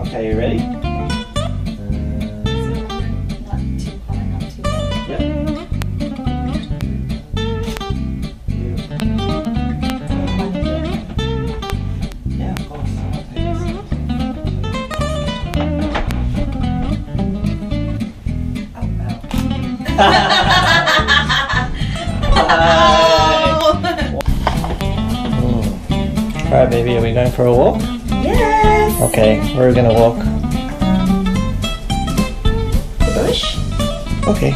Okay, you ready? Alright baby, are we going for a walk? Yes! Okay, where are we gonna walk? The bush? Okay.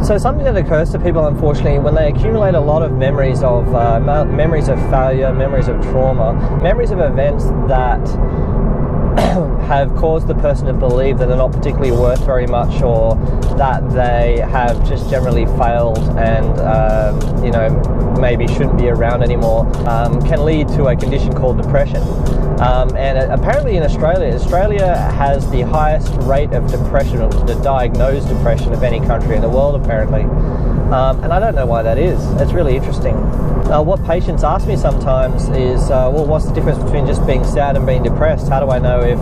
So something that occurs to people, unfortunately, when they accumulate a lot of memories of failure, memories of trauma, memories of events that have caused the person to believe that they're not particularly worth very much, or that they have just generally failed and you know, maybe shouldn't be around anymore, can lead to a condition called depression. And apparently in Australia has the highest rate of depression, or the diagnosed depression, of any country in the world, apparently. And I don't know why that is. It's really interesting. What patients ask me sometimes is, well, what's the difference between just being sad and being depressed? How do I know if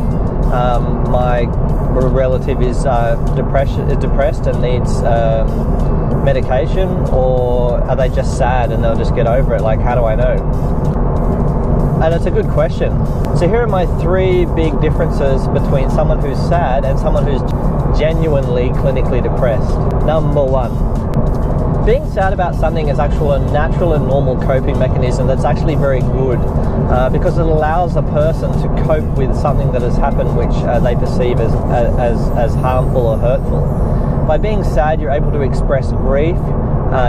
my relative is depressed and needs medication, or are they just sad and they'll just get over it? Like, how do I know? And it's a good question. So here are my three big differences between someone who's sad and someone who's genuinely clinically depressed. Number one, being sad about something is actually a natural and normal coping mechanism that's actually very good, because it allows a person to cope with something that has happened which they perceive as harmful or hurtful. By being sad, you're able to express grief,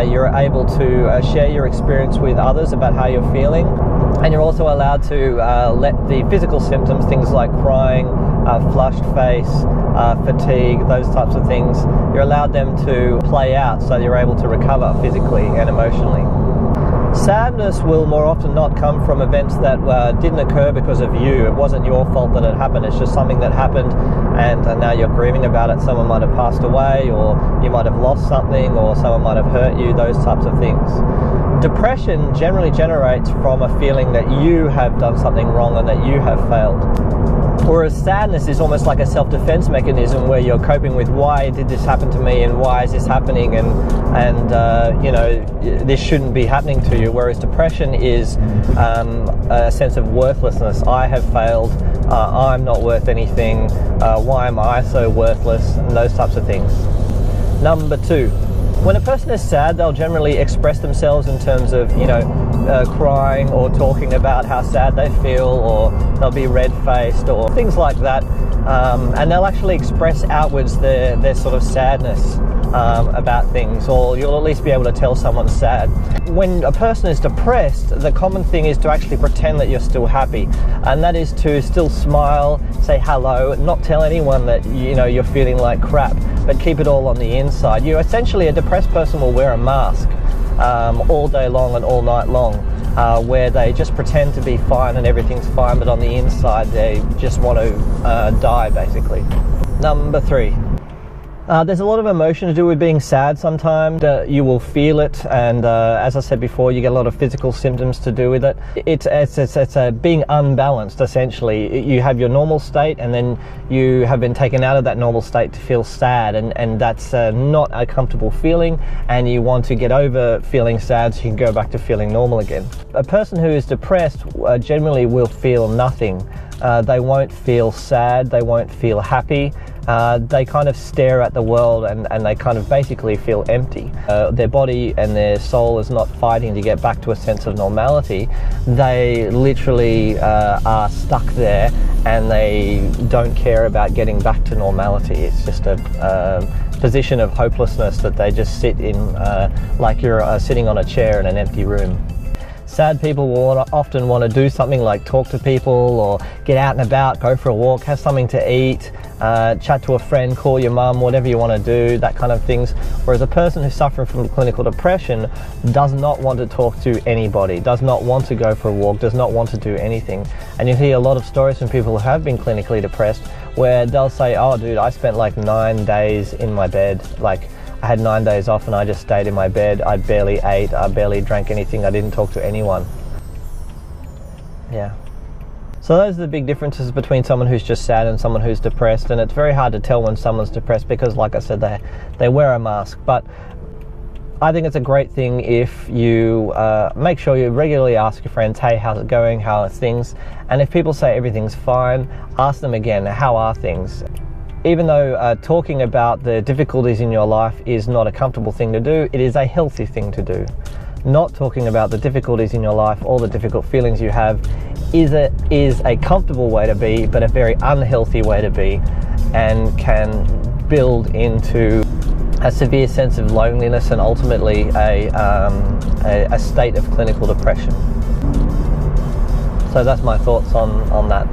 you're able to share your experience with others about how you're feeling, and you're also allowed to let the physical symptoms, things like crying, flushed face, fatigue, those types of things, you're allowed them to play out so you're able to recover physically and emotionally. Sadness will more often not come from events that didn't occur because of you. It wasn't your fault that it happened. It's just something that happened, and now you're grieving about it. Someone might have passed away, or you might have lost something, or someone might have hurt you, those types of things. Depression generally generates from a feeling that you have done something wrong and that you have failed. Whereas sadness is almost like a self-defense mechanism, where you're coping with, why did this happen to me, and why is this happening, and you know, this shouldn't be happening to you. Whereas depression is a sense of worthlessness. I have failed, I'm not worth anything, why am I so worthless, and those types of things. Number two, when a person is sad, they'll generally express themselves in terms of, you know, crying or talking about how sad they feel, or they'll be red-faced or things like that, and they'll actually express outwards their sort of sadness about things, or you'll at least be able to tell someone's sad. When a person is depressed, the common thing is to actually pretend that you're still happy, and that is to still smile, say hello, not tell anyone that, you know, you're feeling like crap, but keep it all on the inside. Essentially, a depressed person will wear a mask. all day long and all night long, where they just pretend to be fine and everything's fine, but on the inside they just want to die, basically. Number 3. There's a lot of emotion to do with being sad sometimes. You will feel it, and as I said before, you get a lot of physical symptoms to do with it. It's being unbalanced, essentially. You have your normal state, and then you have been taken out of that normal state to feel sad, and that's not a comfortable feeling, and you want to get over feeling sad so you can go back to feeling normal again. A person who is depressed generally will feel nothing. They won't feel sad, they won't feel happy. They kind of stare at the world and they kind of basically feel empty. Their body and their soul is not fighting to get back to a sense of normality. They literally are stuck there, and they don't care about getting back to normality. It's just a position of hopelessness that they just sit in, like you're sitting on a chair in an empty room. Sad people will often want to do something like talk to people or get out and about, go for a walk, have something to eat, chat to a friend, call your mum, whatever you want to do, that kind of things. Whereas a person who's suffering from clinical depression does not want to talk to anybody, does not want to go for a walk, does not want to do anything. And you hear a lot of stories from people who have been clinically depressed where they'll say, oh dude, I spent like 9 days in my bed, like I had 9 days off and I just stayed in my bed. I barely ate, I barely drank anything, I didn't talk to anyone. Yeah. So those are the big differences between someone who's just sad and someone who's depressed, and it's very hard to tell when someone's depressed because, like I said, they wear a mask. But I think it's a great thing if you make sure you regularly ask your friends, hey, how's it going, how are things? And if people say everything's fine, ask them again, how are things? Even though talking about the difficulties in your life is not a comfortable thing to do, it is a healthy thing to do. Not talking about the difficulties in your life, all the difficult feelings you have, is a comfortable way to be, but a very unhealthy way to be, and can build into a severe sense of loneliness and ultimately a state of clinical depression. So that's my thoughts on that.